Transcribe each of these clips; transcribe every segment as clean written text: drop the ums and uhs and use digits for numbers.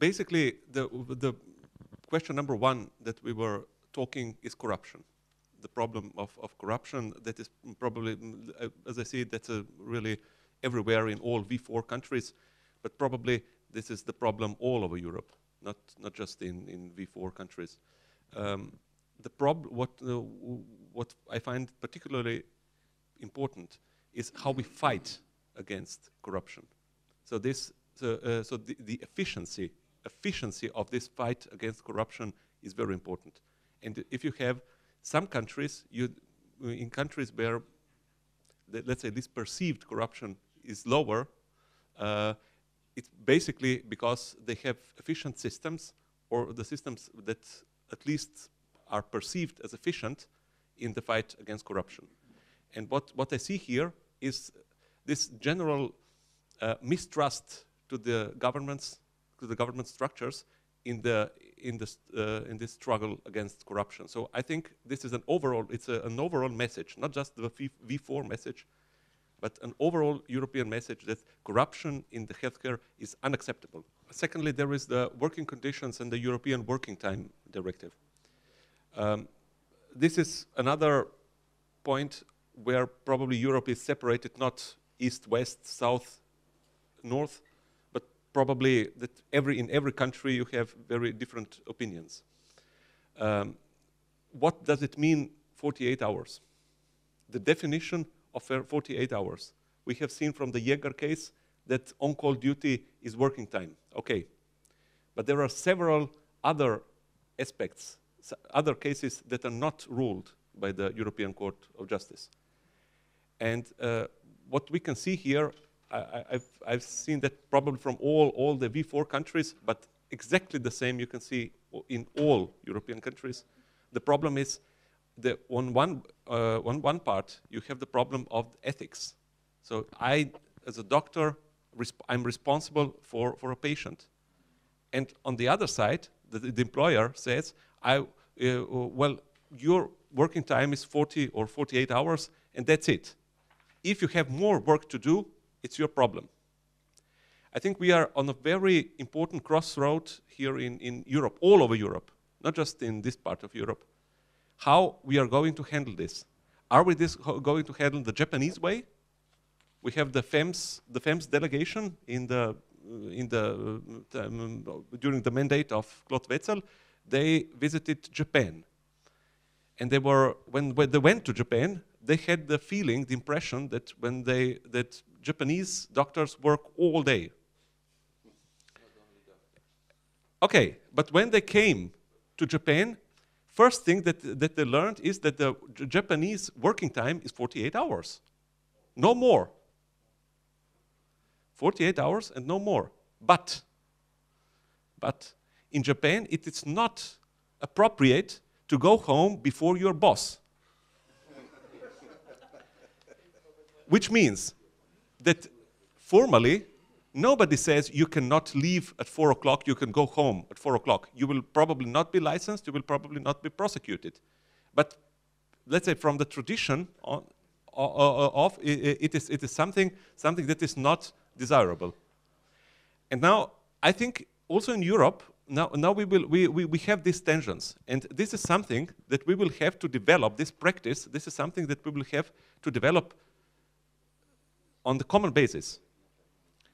basically, the question number one that we were talking is corruption. The problem of corruption that is probably, as I see, that's really everywhere in all V4 countries, but probably this is the problem all over Europe, not just in V4 countries. What I find particularly important is how we fight against corruption. So the efficiency of this fight against corruption is very important. And if you have some countries, in countries where, let's say, this perceived corruption is lower, it's basically because they have efficient systems, or the systems that at least are perceived as efficient in the fight against corruption. And what I see here is this general mistrust to the government structures in this struggle against corruption. So I think this is an overall message, not just the V4 message, but an overall European message that corruption in the healthcare is unacceptable. Secondly, there is the working conditions and the European Working Time Directive. This is another point where probably Europe is separated, not east, west, south, north, but probably that in every country you have very different opinions. What does it mean 48 hours? The definition of 48 hours. We have seen from the Jäger case that on-call duty is working time. Okay. But there are several other aspects, other cases that are not ruled by the European Court of Justice. And what we can see here, I've seen that probably from all the V4 countries, but exactly the same you can see in all European countries. The problem is that on one part, you have the problem of ethics. So I, as a doctor, I'm responsible for a patient. And on the other side, the employer says, well, your working time is 40 or 48 hours, and that's it. If you have more work to do, it's your problem. I think we are on a very important crossroad here in Europe, all over Europe, not just in this part of Europe. How we are going to handle this? Are we going to handle the Japanese way? We have the FEMS delegation during the mandate of Claude Wetzel. They visited Japan, and when they went to Japan, they had the feeling, the impression that that Japanese doctors work all day. Okay, but when they came to Japan, first thing that they learned is that the Japanese working time is 48 hours, no more. 48 hours and no more. But in Japan, it is not appropriate to go home before your boss. Which means that formally, nobody says you cannot leave at 4 o'clock, you can go home at 4 o'clock. You will probably not be licensed, you will probably not be prosecuted. But let's say from the tradition it is something that is not desirable. And now I think also in Europe, now we have these tensions, and this is something that we will have to develop, this practice, this is something that we will have to develop on the common basis.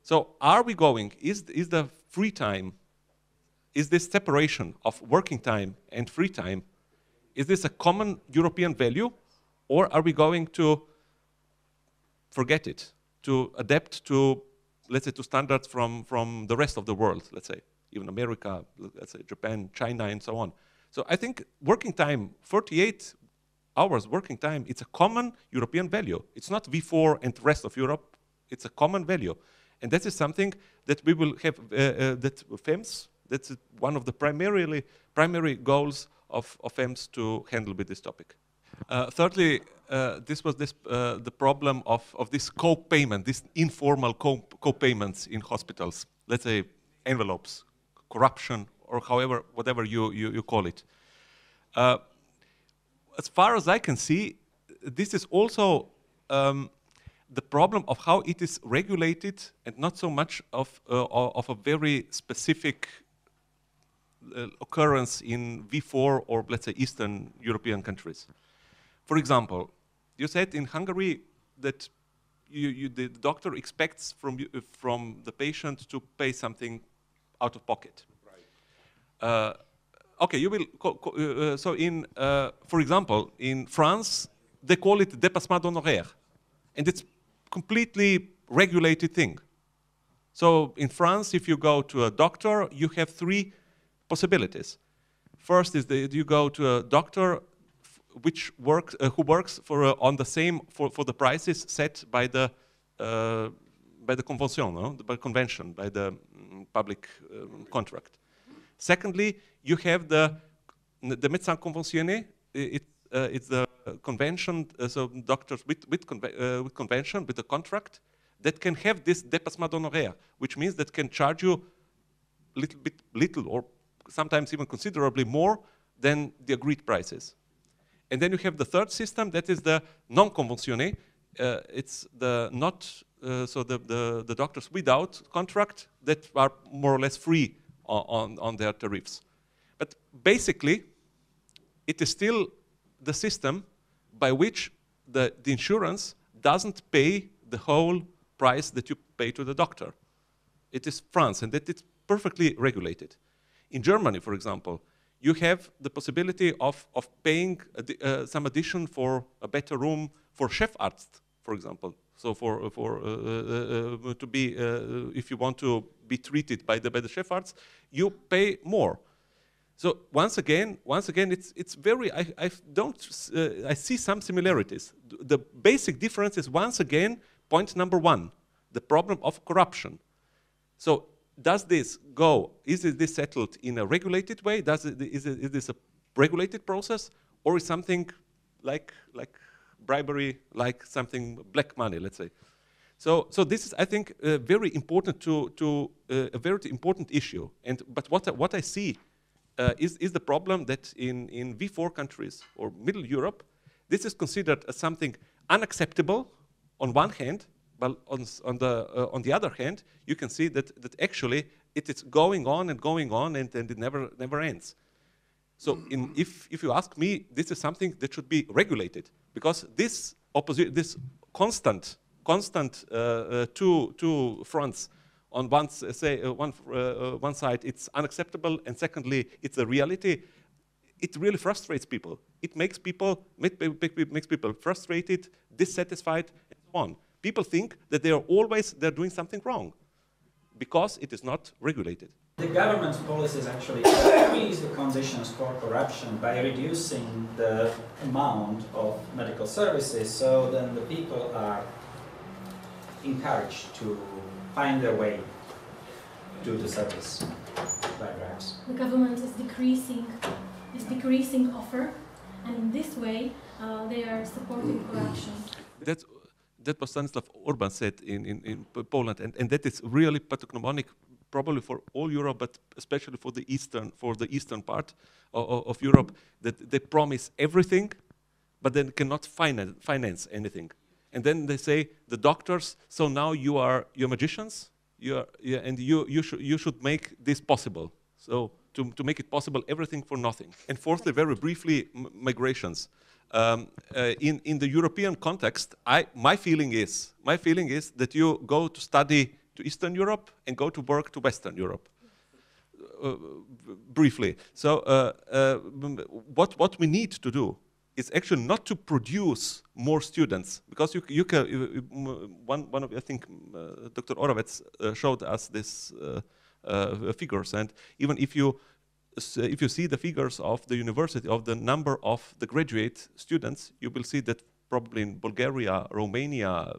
So are we going, is the free time, is this separation of working time and free time, is this a common European value, or are we going to forget it, to adapt to, let's say, to standards from the rest of the world, let's say, even America, let's say Japan, China, and so on. So I think working time, 48 hours working time, it's a common European value. It's not V4 and the rest of Europe, it's a common value. And that is something that we will have, that FEMS, that's one of the primary goals of FEMS to handle with this topic. Thirdly, this was the problem of this co-payment, this informal co-payments in hospitals, let's say envelopes, corruption, or whatever you call it. As far as I can see, this is also the problem of how it is regulated, and not so much of a very specific occurrence in V4 or, let's say, Eastern European countries. For example, you said in Hungary that the doctor expects from the patient to pay something out of pocket. Right. Okay, you will. So in, for example, in France, they call it dépassement d'honoraires, and it's completely regulated thing. So in France, if you go to a doctor, you have three possibilities. First is that you go to a doctor who works for on the same for the prices set by the convention, no? By convention, by the public contract. Secondly, you have the médecin conventionné. It's the convention, so doctors with convention, with a contract, that can have this dépassement d'honoraires, which means that can charge you little or sometimes even considerably more than the agreed prices. And then you have the third system, that is the non-conventionné. It's the the doctors without contract that are more or less free on their tariffs. But basically, it is still the system by which the insurance doesn't pay the whole price that you pay to the doctor. It is France, and that it's perfectly regulated. In Germany, for example, you have the possibility of paying some addition for a better room for Chefarzt, for example. So to be, if you want to be treated by the Chefarzt, you pay more. So once again, it's very. I see some similarities. The basic difference is once again point number one: the problem of corruption. So does this go? Is this settled in a regulated way? Is this a regulated process, or is something like bribery, like something black money, let's say? So this is, I think, very important a very important issue. But what I see is the problem that in V4 countries or Middle Europe, this is considered as something unacceptable on one hand, but on the other hand, you can see that actually it is going on and it never ends. So if you ask me, this is something that should be regulated, because this constant two fronts. On one side, it's unacceptable, and secondly, it's a reality. It really frustrates people. It makes people frustrated, dissatisfied, and so on. People think that they're doing something wrong because it is not regulated. The government's policies actually increase the conditions for corruption by reducing the amount of medical services, so then the people are encouraged to find their way to the service by bribes. The government is decreasing offer, and in this way they are supporting corruption. That was Stanislav Orban said in Poland, and that is really pathognomonic, probably for all Europe, but especially for the eastern part of Europe, that they promise everything, but then cannot finance anything. And then they say, the doctors, so now you're magicians, and you should make this possible. So to make it possible, everything for nothing. And fourthly, very briefly, migrations. In the European context, my feeling is that you go to study to Eastern Europe and go to work to Western Europe. Briefly, so what we need to do is actually not to produce more students, because you can. One of, I think Dr. Oravec showed us this figures, and even if you see the figures of the university, of the number of the graduate students, you will see that probably in Bulgaria, Romania,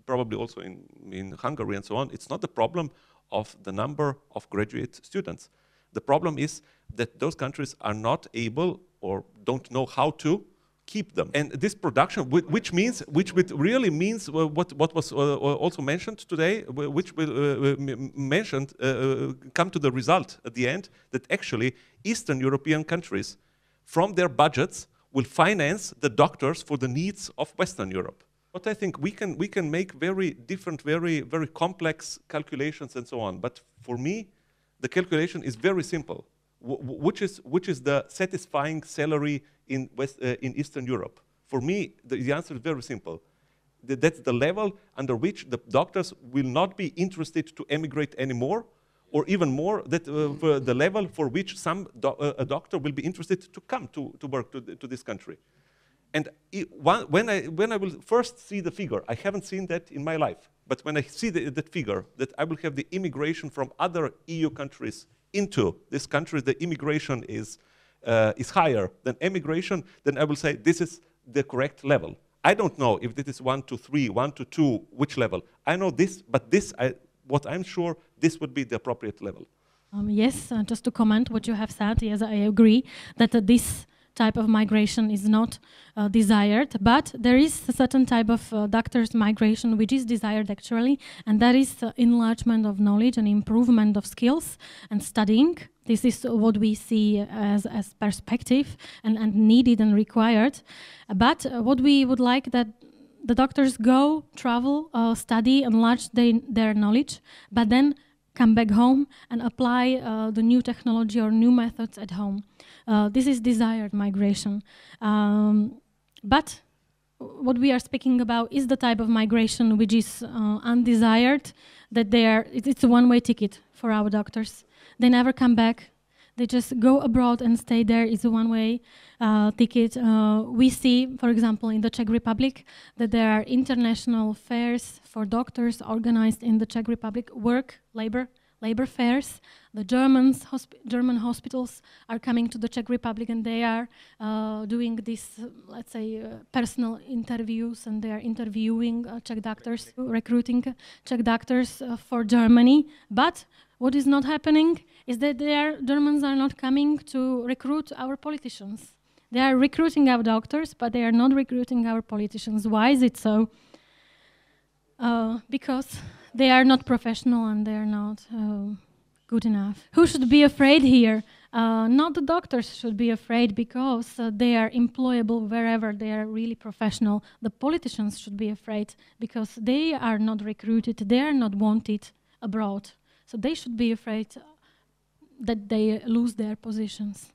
probably also in Hungary and so on, it's not the problem of the number of graduate students. The problem is that those countries are not able or don't know how to keep them. And this production, which really means what was also mentioned today, which will come to the result at the end, that actually Eastern European countries, from their budgets, will finance the doctors for the needs of Western Europe. But I think we can make very different, very complex calculations and so on. But for me, the calculation is very simple. which is the satisfying salary in Eastern Europe? For me, the answer is very simple. That's the level under which the doctors will not be interested to emigrate anymore, or even more, that for the level for which a doctor will be interested to come to work to this country. And when I will first see the figure, I haven't seen that in my life, but when I see that figure, that I will have the immigration from other EU countries into this country, the immigration is higher than emigration, then I will say this is the correct level. I don't know if this is 1 to 3, 1 to 2, which level. I know this, but what I'm sure, this would be the appropriate level. Yes, just to comment what you have said, yes, I agree that this type of migration is not desired, but there is a certain type of doctors' migration which is desired actually, and that is enlargement of knowledge and improvement of skills and studying. This is what we see as perspective and needed and required. But what we would like that the doctors go, travel, study, enlarge their knowledge, but then come back home and apply the new technology or new methods at home. This is desired migration. But what we are speaking about is the type of migration which is undesired, that it's a one-way ticket for our doctors. They never come back. They just go abroad and stay there. It's a one-way ticket. We see, for example, in the Czech Republic, that there are international fairs for doctors organized in the Czech Republic, labor fairs. The German hospitals are coming to the Czech Republic, and they are doing this, let's say, personal interviews, and they are interviewing Czech doctors, recruiting Czech doctors for Germany. But what is not happening is that Germans are not coming to recruit our politicians. They are recruiting our doctors, but they are not recruiting our politicians. Why is it so? Because they are not professional and they are not good enough. Who should be afraid here? Not the doctors should be afraid, because they are employable wherever they are really professional. The politicians should be afraid because they are not recruited, they are not wanted abroad. So they should be afraid that they lose their positions.